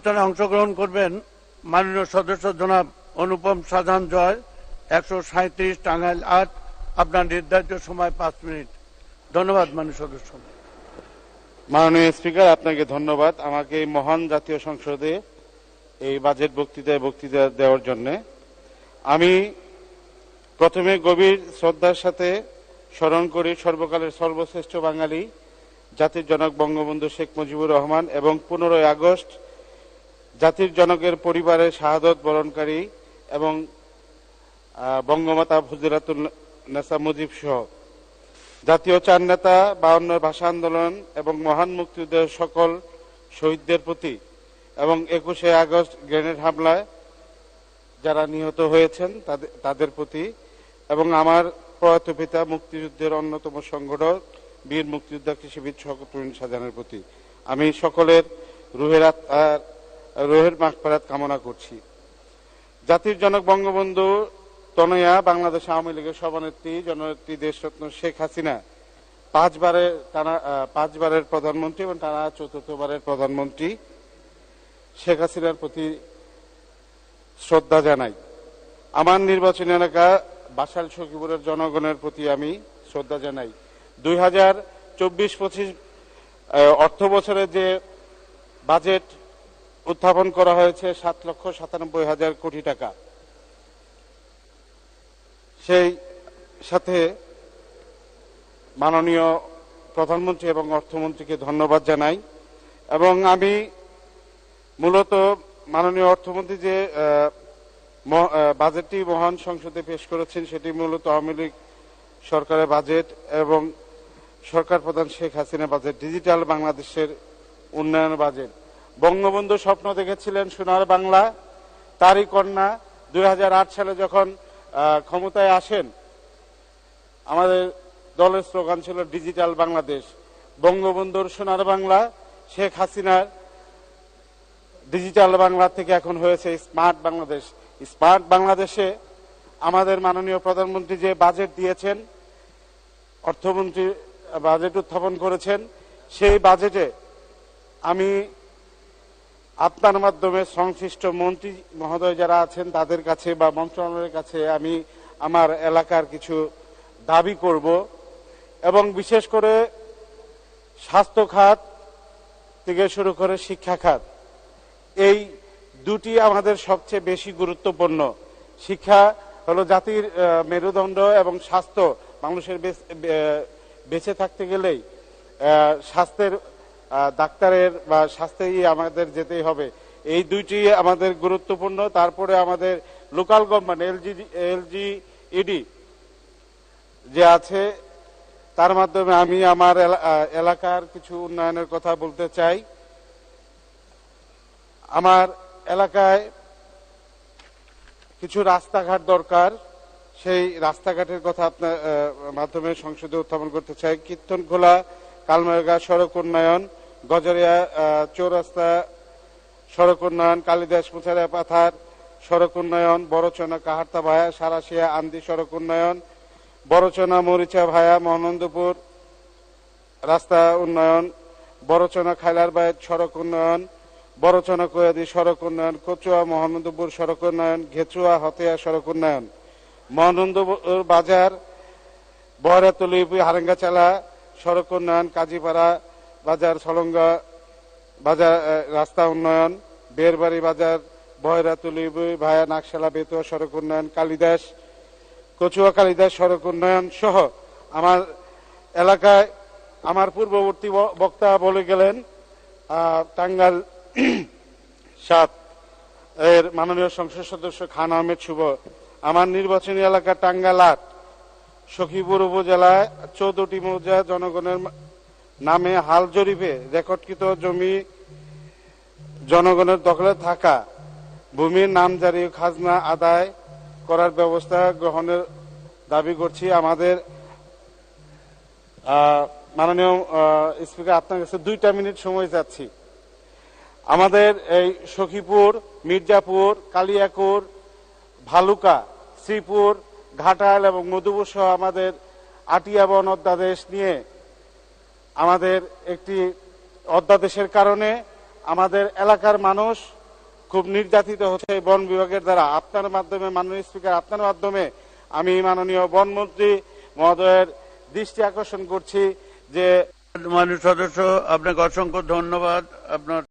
অনুষ্ঠানে অংশগ্রহণ করবেন মাননীয় সদস্য জনাব অনুপম সাজান জয়, 137 টাঙ্গাইল ৮। আপনার নির্ধারিত সময় 5 মিনিট। ধন্যবাদ মাননীয় সদস্য। মাননীয় স্পিকার, আপনাকে ধন্যবাদ আমাকে এই মহান জাতীয় সংসদে এই বাজেট বক্তৃতা দেওয়ার জন্য। আমি প্রথমে গভীর শ্রদ্ধার সাথে স্মরণ করি সর্বকালের সর্বশ্রেষ্ঠ বাঙালি জাতির জনক বঙ্গবন্ধু শেখ মুজিবুর রহমান এবং 15ই আগস্ট জাতির জনকের পরিবারের শাহাদত বরণকারী এবং বঙ্গমাতা ফজিলাতুন নেসা মুজিব সহ জাতীয় চার নেতা, 52 ভাষা আন্দোলন এবং মহান মুক্তিযুদ্ধের সকল শহীদদের প্রতি এবং 21শে আগস্ট গ্রেনেড হামলায় যারা নিহত হয়েছেন তাদের প্রতি এবং আমার প্রয়াত পিতা মুক্তিযুদ্ধের অন্যতম সংগঠক বীর মুক্তিযোদ্ধা কৃষিবিদ শওকত মোমিন শাহজাহানের প্রতি আমি সকলের রুহের মাগফিরাত কামনা করছি। জাতির জনক বঙ্গবন্ধু তনয়া বাংলাদেশ আওয়ামী লীগের সভানেত্রী জননেত্রী দেশরত্ন শেখ হাসিনা 5বারের প্রধানমন্ত্রী এবং টানা 4র্থবারের প্রধানমন্ত্রী শেখ হাসিনার প্রতি শ্রদ্ধা জানাই। আমার নির্বাচনী এলাকা বাসাইল সখীপুরের জনগণের প্রতি আমি শ্রদ্ধা জানাই। 2024-25 অর্থ বছরে যে বাজেট উত্থাপন করা হয়েছে 7,97,000 কোটি টাকা, সেই সাথে মাননীয় প্রধানমন্ত্রী এবং অর্থমন্ত্রীকে ধন্যবাদ জানাই। এবং আমি মূলত মাননীয় অর্থমন্ত্রী যে বাজেটটি মহান সংসদে পেশ করেছেন সেটি মূলত আওয়ামী লীগ সরকারের বাজেট এবং সরকার প্রধান শেখ হাসিনা বাজেট, ডিজিটাল বাংলাদেশের উন্নয়ন বাজেট। বঙ্গবন্ধু স্বপ্ন দেখেছিলেন সোনার বাংলা, তারই কন্যা 2008 সালে যখন ক্ষমতায় আসেন আমাদের দলের স্লোগান ছিল ডিজিটাল বাংলাদেশ। বঙ্গবন্ধুর সোনার বাংলা, শেখ হাসিনার ডিজিটাল বাংলা থেকে এখন হয়েছে স্মার্ট বাংলাদেশ। স্মার্ট বাংলাদেশে আমাদের মাননীয় প্রধানমন্ত্রী যে বাজেট দিয়েছেন, অর্থমন্ত্রী বাজেট উত্থাপন করেছেন, সেই বাজেটে আমি আপনার মাধ্যমে সংশ্লিষ্ট মন্ত্রী মহোদয় যারা আছেন তাদের কাছে বা মন্ত্রণালয়ের কাছে আমি আমার এলাকার কিছু দাবি করব এবং বিশেষ করে স্বাস্থ্য খাত থেকে শুরু করে শিক্ষা খাত, এই দুটি আমাদের সবচেয়ে বেশি গুরুত্বপূর্ণ। শিক্ষা হলো জাতির মেরুদণ্ড এবং স্বাস্থ্য মানুষের বেঁচে থাকতে গেলেই স্বাস্থ্যের ডাক্তারের বা স্বাস্থ্যেই আমাদের যেতেই হবে। এই দুইটি আমাদের গুরুত্বপূর্ণ। তারপরে আমাদের লোকাল গভর্নমেন্ট এলজিইডি যে আছে তার মাধ্যমে আমি আমার এলাকার কিছু উন্নয়নের কথা বলতে চাই। আমার এলাকায় কিছু রাস্তাঘাট দরকার, সেই রাস্তাঘাটের কথা আপনার মাধ্যমে সংসদে উত্থাপন করতে চাই। কীর্তনখোলা কালমেরগা সড়ক উন্নয়ন, গজরিয়া চৌরাস্তা সড়ক উন্নয়ন, কালিদাস মুছারিয়া পাথার সড়ক উন্নয়ন, বড়চনা কাহারতা ভায়া সারাশিয়া আন্দি সড়ক উন্নয়ন, বড়চনা মরিচা ভায়া মহানন্দপুর রাস্তা উন্নয়ন, বড়চনা খাইলারবাইত সড়ক উন্নয়ন, বড়চনা কোয়াদি সড়ক উন্নয়ন, কচুয়া মহানন্দপুর সড়ক উন্নয়ন, ঘেচুয়া হতিয়া সড়ক উন্নয়ন, মহানন্দপুর বাজার বহরাতলি হারেঙ্গাচালা সড়ক উন্নয়ন, কাজীপাড়া বাজার সলঙ্গা বাজার রাস্তা উন্নয়ন, বেরবাড়ি বাজার বহরাতলি ভায়া নাকশালা বেতুয়া সড়ক উন্নয়ন, কালিদাস কচুয়া কালিদাস সড়ক উন্নয়ন সহ আমার এলাকায় আমার পূর্ববর্তী বক্তা বলে গেলেন টাঙ্গাইল 7 এর মাননীয় সংসদ সদস্য খান আহমেদ শুভ। আমার নির্বাচনী এলাকা টাঙ্গাইল 8 সখীপুর উপজেলায় 14টি মৌজা জনগণের নামে হাল জরিপে রেকর্ডকৃত জমি জনগণের দখলে থাকা ভূমির নামজারি খাজনা আদায় করার ব্যবস্থা গ্রহণের দাবি করছি। আমাদের মাননীয় স্পিকার, আপনার কাছে 2 মিনিট সময় যাচ্ছি। আমাদের এই সখীপুর, মির্জাপুর, কালিয়াকুর, ভালুকা, শ্রীপুর, ঘাটাল এবং মধুপুর সহ আমাদের আটিয়া বন অধ্যাদেশ নিয়ে আমাদের একটি অধ্যাদেশের কারণে আমাদের এলাকার মানুষ খুব নির্যাতিত হচ্ছে এই বন বিভাগের দ্বারা। আপনার মাধ্যমে, মাননীয় স্পিকার, আপনার মাধ্যমে আমি মাননীয় বনমন্ত্রী মহোদয়ের দৃষ্টি আকর্ষণ করছি যে মাননীয় সদস্য, আপনাকে অসংখ্য ধন্যবাদ। আপনার